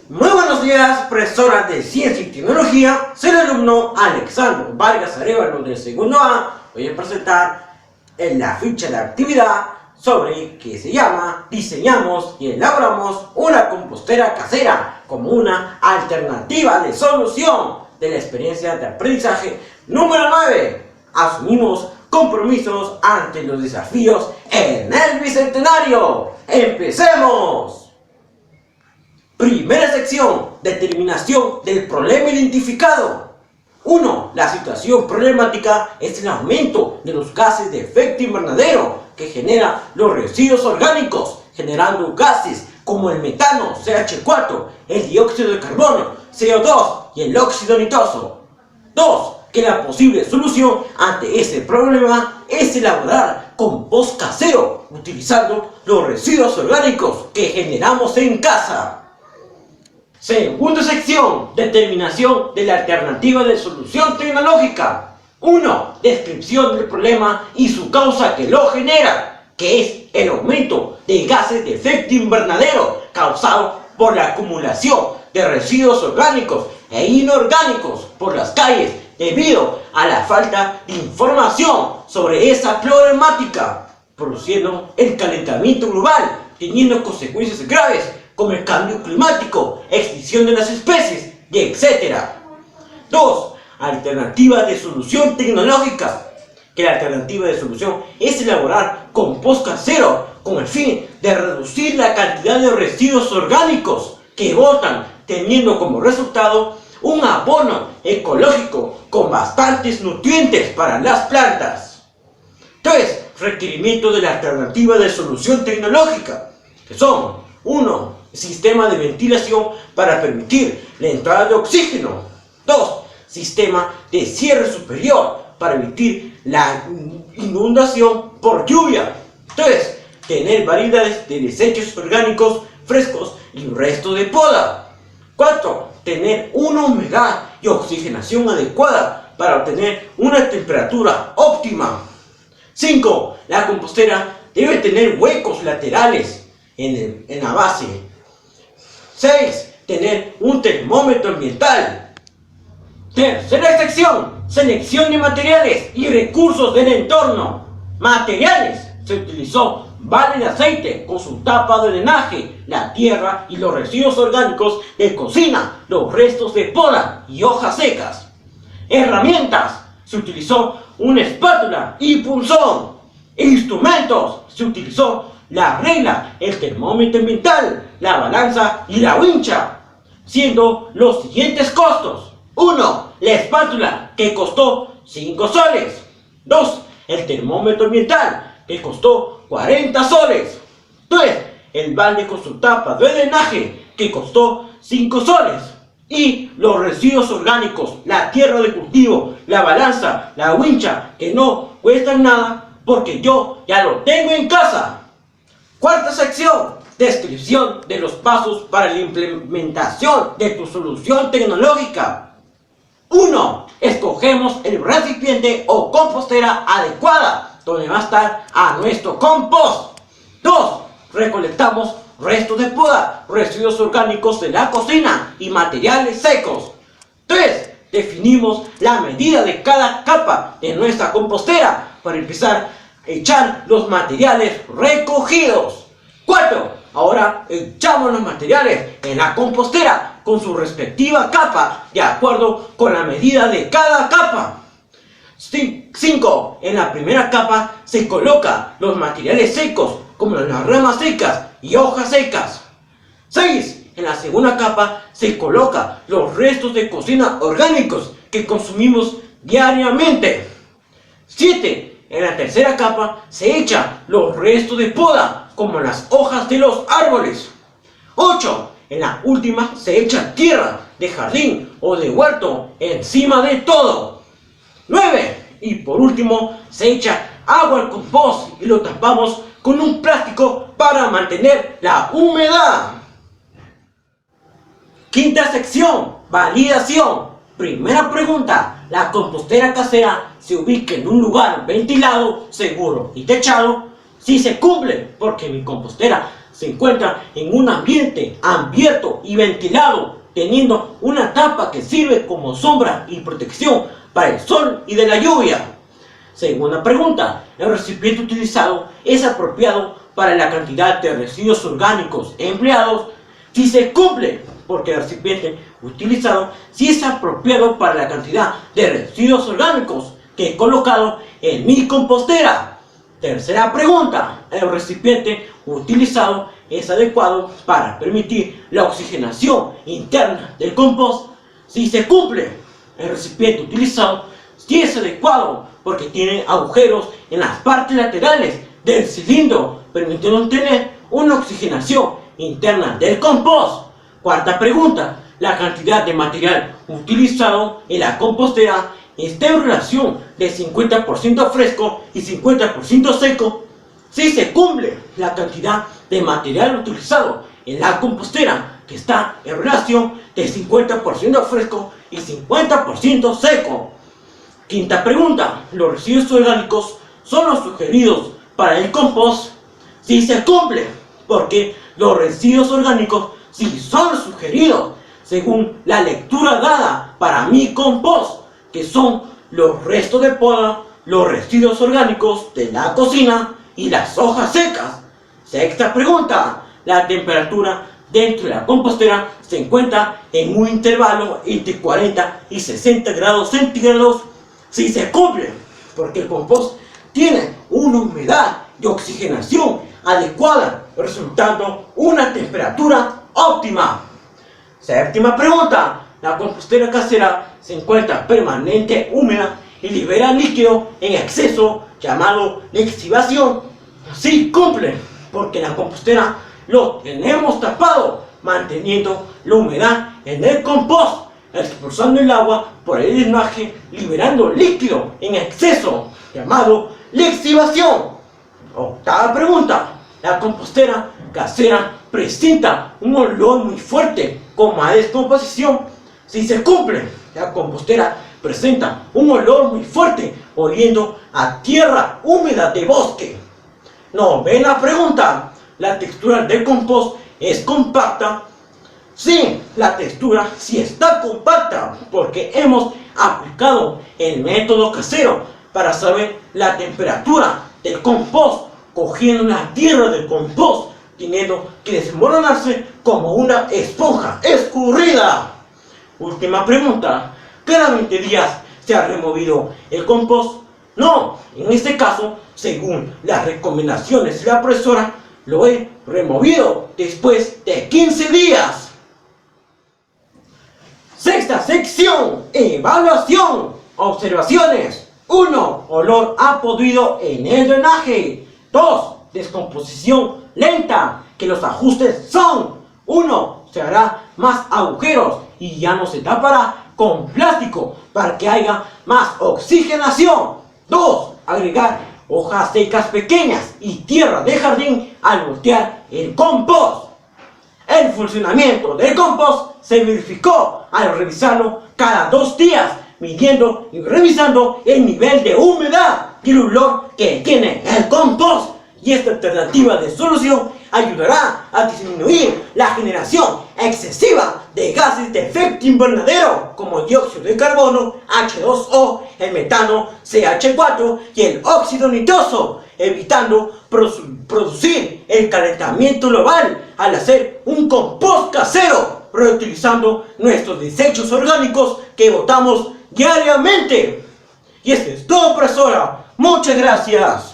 Muy buenos días, profesora de Ciencia y Tecnología. Soy el alumno Alexandro Vargas Arevalo del segundo A. Voy a presentar la ficha de actividad sobre que se llama Diseñamos y elaboramos una compostera casera como una alternativa de solución de la experiencia de aprendizaje. Número 9. Asumimos compromisos ante los desafíos en el Bicentenario. ¡Empecemos! Primera sección, determinación del problema identificado. 1. La situación problemática es el aumento de los gases de efecto invernadero que genera los residuos orgánicos, generando gases como el metano, CH4, el dióxido de carbono, CO2 y el óxido nitroso. 2. Que la posible solución ante ese problema es elaborar compost casero, utilizando los residuos orgánicos que generamos en casa. Segunda sección, determinación de la alternativa de solución tecnológica. 1. Descripción del problema y su causa que lo genera, que es el aumento de gases de efecto invernadero causado por la acumulación de residuos orgánicos e inorgánicos por las calles debido a la falta de información sobre esa problemática, produciendo el calentamiento global, teniendo consecuencias graves como el cambio climático, extinción de las especies, y etc. 2. Alternativa de solución tecnológica. Que la alternativa de solución es elaborar compost casero con el fin de reducir la cantidad de residuos orgánicos que botan, teniendo como resultado un abono ecológico con bastantes nutrientes para las plantas. 3. Requerimiento de la alternativa de solución tecnológica, que son 1. Sistema de ventilación para permitir la entrada de oxígeno. 2. Sistema de cierre superior para evitar la inundación por lluvia. 3. Tener variedades de desechos orgánicos frescos y un resto de poda. 4. Tener una humedad y oxigenación adecuada para obtener una temperatura óptima. 5. La compostera debe tener huecos laterales en la base. 6. Tener un termómetro ambiental. Tercera sección, selección de materiales y recursos del entorno. Materiales. Se utilizó balde de aceite con su tapa de drenaje, la tierra y los residuos orgánicos de cocina, los restos de poda y hojas secas. Herramientas. Se utilizó una espátula y punzón. Instrumentos. Se utilizó la regla, el termómetro ambiental, la balanza y la wincha, siendo los siguientes costos. 1. La espátula, que costó 5 soles. 2. El termómetro ambiental, que costó 40 soles. 3. El balde con su tapa de drenaje, que costó 5 soles. Y los residuos orgánicos, la tierra de cultivo, la balanza, la wincha, que no cuestan nada porque yo ya lo tengo en casa. Cuarta sección, descripción de los pasos para la implementación de tu solución tecnológica. 1. Escogemos el recipiente o compostera adecuada, donde va a estar a nuestro compost. 2. Recolectamos restos de poda, residuos orgánicos de la cocina y materiales secos. 3. Definimos la medida de cada capa de nuestra compostera para empezar a echar los materiales recogidos. 4. Ahora echamos los materiales en la compostera con su respectiva capa de acuerdo con la medida de cada capa. 5. En la primera capa se coloca los materiales secos como las ramas secas y hojas secas. 6. En la segunda capa se coloca los restos de cocina orgánicos que consumimos diariamente. 7. En la tercera capa se echan los restos de poda, como las hojas de los árboles. 8. En la última se echa tierra de jardín o de huerto encima de todo. 9. Y por último se echa agua al compost y lo tapamos con un plástico para mantener la humedad. Quinta sección, validación. Primera pregunta, ¿la compostera casera se ubica en un lugar ventilado, seguro y techado? Sí se cumple, porque mi compostera se encuentra en un ambiente abierto y ventilado, teniendo una tapa que sirve como sombra y protección para el sol y de la lluvia. Segunda pregunta, ¿el recipiente utilizado es apropiado para la cantidad de residuos orgánicos empleados? Si se cumple, porque el recipiente utilizado sí es apropiado para la cantidad de residuos orgánicos que he colocado en mi compostera. Tercera pregunta, ¿el recipiente utilizado es adecuado para permitir la oxigenación interna del compost? Si se cumple, el recipiente utilizado sí es adecuado porque tiene agujeros en las partes laterales del cilindro, permitiendo tener una oxigenación interna del compost. Cuarta pregunta, ¿la cantidad de material utilizado en la compostera está en relación de 50% fresco y 50% seco? Si se cumple, la cantidad de material utilizado en la compostera que está en relación de 50% fresco y 50% seco. Quinta pregunta, ¿los residuos orgánicos son los sugeridos para el compost? Si se cumple, porque los residuos orgánicos sí son sugeridos según la lectura dada para mi compost, que son los restos de poda, los residuos orgánicos de la cocina y las hojas secas. Sexta pregunta, la temperatura dentro de la compostera se encuentra en un intervalo entre 40 y 60 grados centígrados. Si se cumple, porque el compost tiene una humedad y oxigenación adecuada, resultando una temperatura óptima. Séptima pregunta, la compostera casera se encuentra permanente húmeda y libera líquido en exceso llamado lixiviación. Si cumple, porque la compostera lo tenemos tapado, manteniendo la humedad en el compost, expulsando el agua por el drenaje, liberando líquido en exceso llamado lixiviación. Octava pregunta, la compostera casera presenta un olor muy fuerte como a descomposición. Si se cumple, la compostera presenta un olor muy fuerte oliendo a tierra húmeda de bosque. Novena pregunta, ¿la textura del compost es compacta? Sí, la textura sí está compacta porque hemos aplicado el método casero para saber la temperatura del compost, cogiendo la tierra del compost, teniendo que desmoronarse como una esponja escurrida. Última pregunta, ¿cada 20 días se ha removido el compost? No, en este caso, según las recomendaciones de la profesora, lo he removido después de 15 días. Sexta sección, evaluación. Observaciones. 1. Olor a podrido en el drenaje. 2. Descomposición lenta, que los ajustes son: 1. Se hará más agujeros y ya no se tapará con plástico para que haya más oxigenación. 2. Agregar hojas secas pequeñas y tierra de jardín al voltear el compost. El funcionamiento del compost se verificó al revisarlo cada 2 días, midiendo y revisando el nivel de humedad y el olor que tiene el compost. Y esta alternativa de solución ayudará a disminuir la generación excesiva de gases de efecto invernadero como el dióxido de carbono, H2O, el metano, CH4 y el óxido nitroso, evitando producir el calentamiento global al hacer un compost casero, reutilizando nuestros desechos orgánicos que botamos diariamente. Y esto es todo, profesora. Muchas gracias.